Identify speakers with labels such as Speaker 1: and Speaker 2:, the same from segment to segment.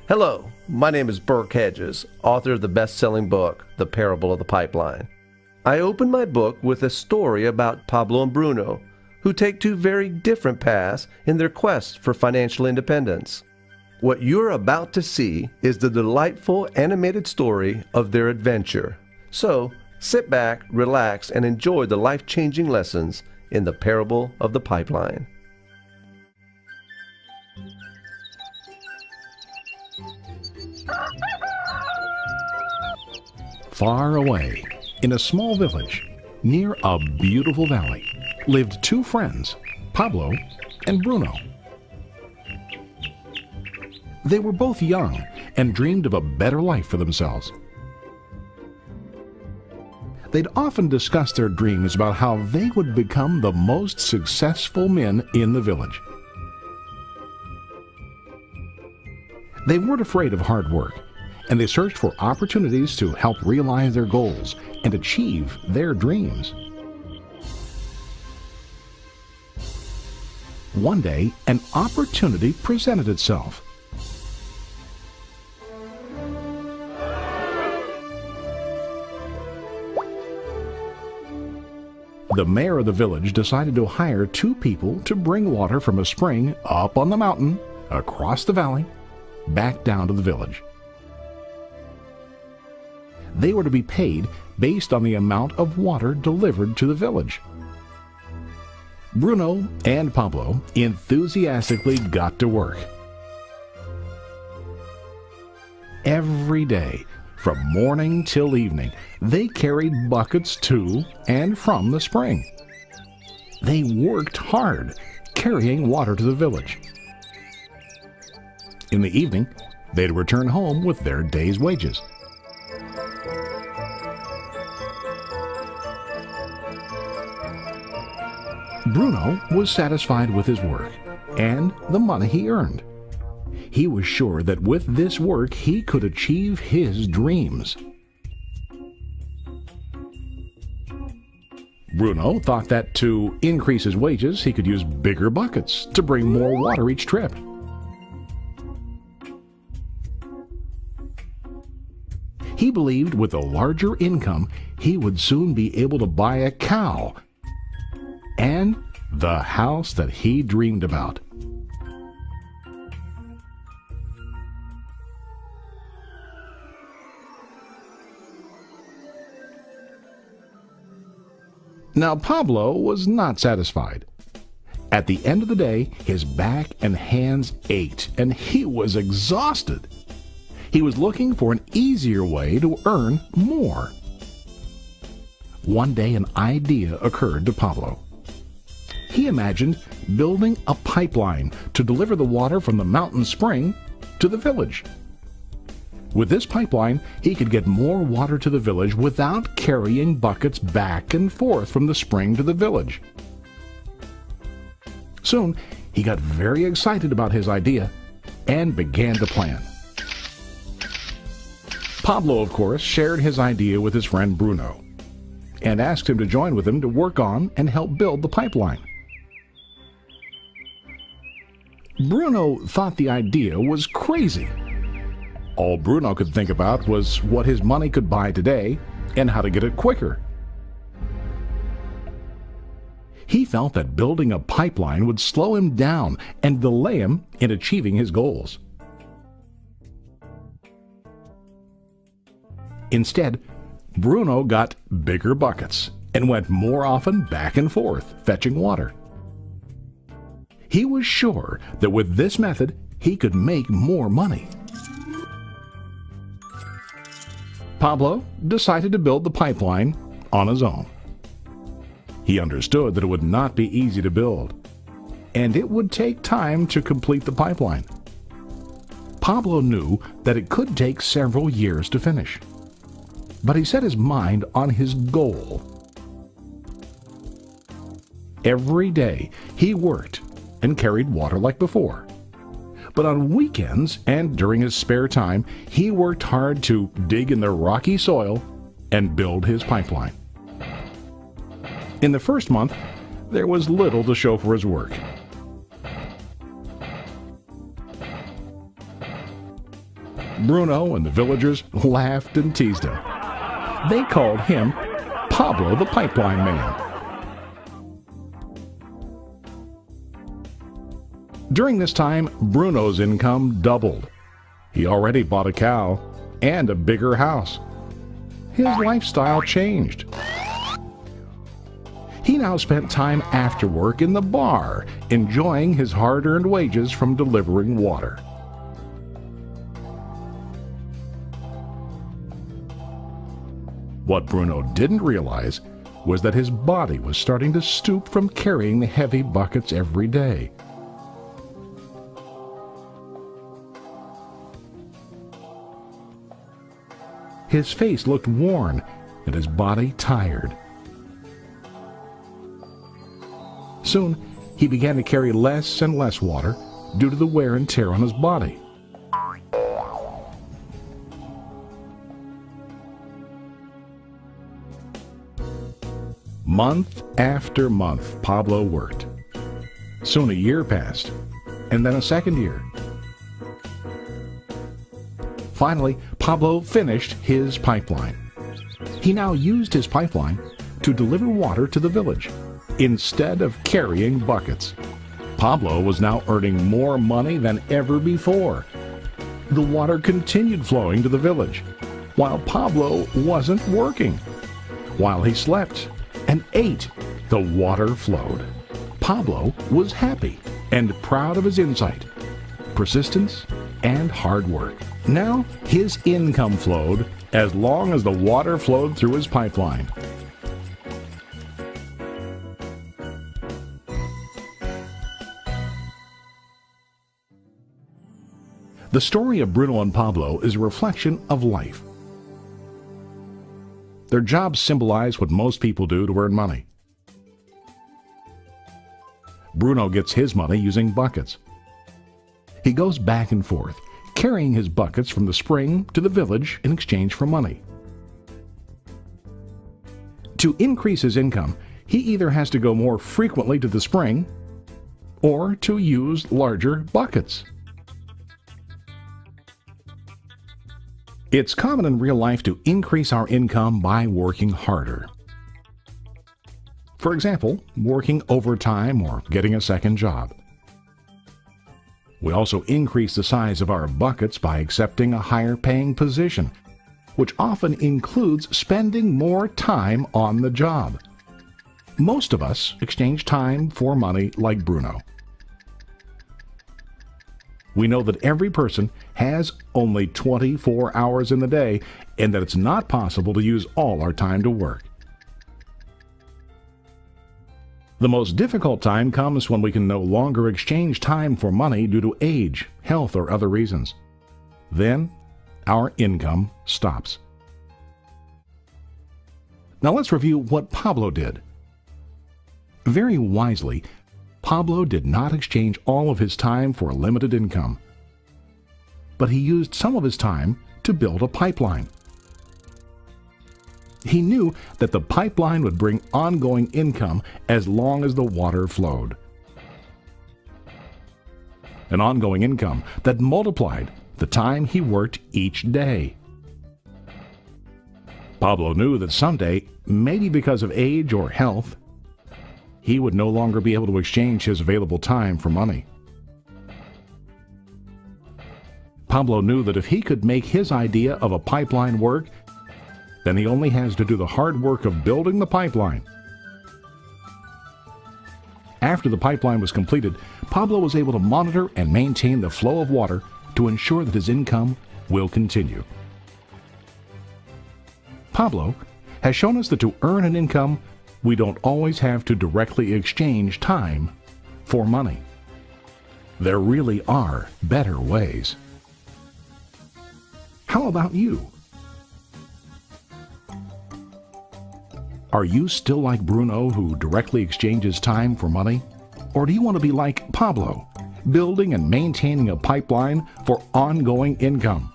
Speaker 1: Hello, my name is Burke Hedges, author of the best-selling book, The Parable of the Pipeline. I open my book with a story about Pablo and Bruno, who take two very different paths in their quest for financial independence. What you're about to see is the delightful animated story of their adventure. So, sit back, relax, and enjoy the life-changing lessons in The Parable of the Pipeline.
Speaker 2: Far away, in a small village, near a beautiful valley, lived two friends, Pablo and Bruno. They were both young and dreamed of a better life for themselves. They'd often discuss their dreams about how they would become the most successful men in the village. They weren't afraid of hard work, and they searched for opportunities to help realize their goals and achieve their dreams. One day, an opportunity presented itself. The mayor of the village decided to hire two people to bring water from a spring up on the mountain, across the valley, back down to the village. They were to be paid based on the amount of water delivered to the village. Bruno and Pablo enthusiastically got to work. Every day, from morning till evening, they carried buckets to and from the spring. They worked hard, carrying water to the village. In the evening, they'd return home with their day's wages. Bruno was satisfied with his work and the money he earned. He was sure that with this work he could achieve his dreams. Bruno thought that to increase his wages he could use bigger buckets to bring more water each trip. He believed with a larger income he would soon be able to buy a cow and the house that he dreamed about. Now Pablo was not satisfied. At the end of the day, his back and hands ached and he was exhausted. He was looking for an easier way to earn more. One day an idea occurred to Pablo. He imagined building a pipeline to deliver the water from the mountain spring to the village. With this pipeline, he could get more water to the village without carrying buckets back and forth from the spring to the village. Soon, he got very excited about his idea and began to plan. Pablo, of course, shared his idea with his friend Bruno and asked him to join with him to work on and help build the pipeline. Bruno thought the idea was crazy. All Bruno could think about was what his money could buy today and how to get it quicker. He felt that building a pipeline would slow him down and delay him in achieving his goals. Instead, Bruno got bigger buckets and went more often back and forth fetching water. He was sure that with this method he could make more money. Pablo decided to build the pipeline on his own. He understood that it would not be easy to build, and it would take time to complete the pipeline. Pablo knew that it could take several years to finish, but he set his mind on his goal. Every day he worked and carried water like before. But on weekends and during his spare time, he worked hard to dig in the rocky soil and build his pipeline. In the first month, there was little to show for his work. Bruno and the villagers laughed and teased him. They called him Pablo the Pipeline Man. During this time, Bruno's income doubled. He already bought a cow and a bigger house. His lifestyle changed. He now spent time after work in the bar, enjoying his hard-earned wages from delivering water. What Bruno didn't realize was that his body was starting to stoop from carrying the heavy buckets every day. His face looked worn and his body tired. Soon, he began to carry less and less water due to the wear and tear on his body. Month after month, Pablo worked. Soon a year passed, and then a second year. Finally, Pablo finished his pipeline. He now used his pipeline to deliver water to the village instead of carrying buckets. Pablo was now earning more money than ever before. The water continued flowing to the village, while Pablo wasn't working. While he slept and ate, the water flowed. Pablo was happy and proud of his insight, persistence, and hard work. Now his income flowed as long as the water flowed through his pipeline. The story of Bruno and Pablo is a reflection of life. Their jobs symbolize what most people do to earn money. Bruno gets his money using buckets. He goes back and forth, carrying his buckets from the spring to the village in exchange for money. To increase his income, he either has to go more frequently to the spring or to use larger buckets. It's common in real life to increase our income by working harder. For example, working overtime or getting a second job. We also increase the size of our buckets by accepting a higher paying position, which often includes spending more time on the job. Most of us exchange time for money like Bruno. We know that every person has only 24 hours in the day and that it's not possible to use all our time to work. The most difficult time comes when we can no longer exchange time for money due to age, health, or other reasons. Then, our income stops. Now let's review what Pablo did. Very wisely, Pablo did not exchange all of his time for a limited income, but he used some of his time to build a pipeline. He knew that the pipeline would bring ongoing income as long as the water flowed. An ongoing income that multiplied the time he worked each day. Pablo knew that someday, maybe because of age or health, he would no longer be able to exchange his available time for money. Pablo knew that if he could make his idea of a pipeline work, then he only has to do the hard work of building the pipeline. After the pipeline was completed, Pablo was able to monitor and maintain the flow of water to ensure that his income will continue. Pablo has shown us that to earn an income, we don't always have to directly exchange time for money. There really are better ways. How about you? Are you still like Bruno, who directly exchanges time for money? Or do you want to be like Pablo, building and maintaining a pipeline for ongoing income?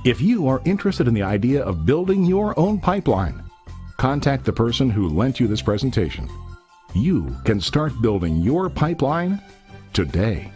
Speaker 2: If you are interested in the idea of building your own pipeline, contact the person who lent you this presentation. You can start building your pipeline today.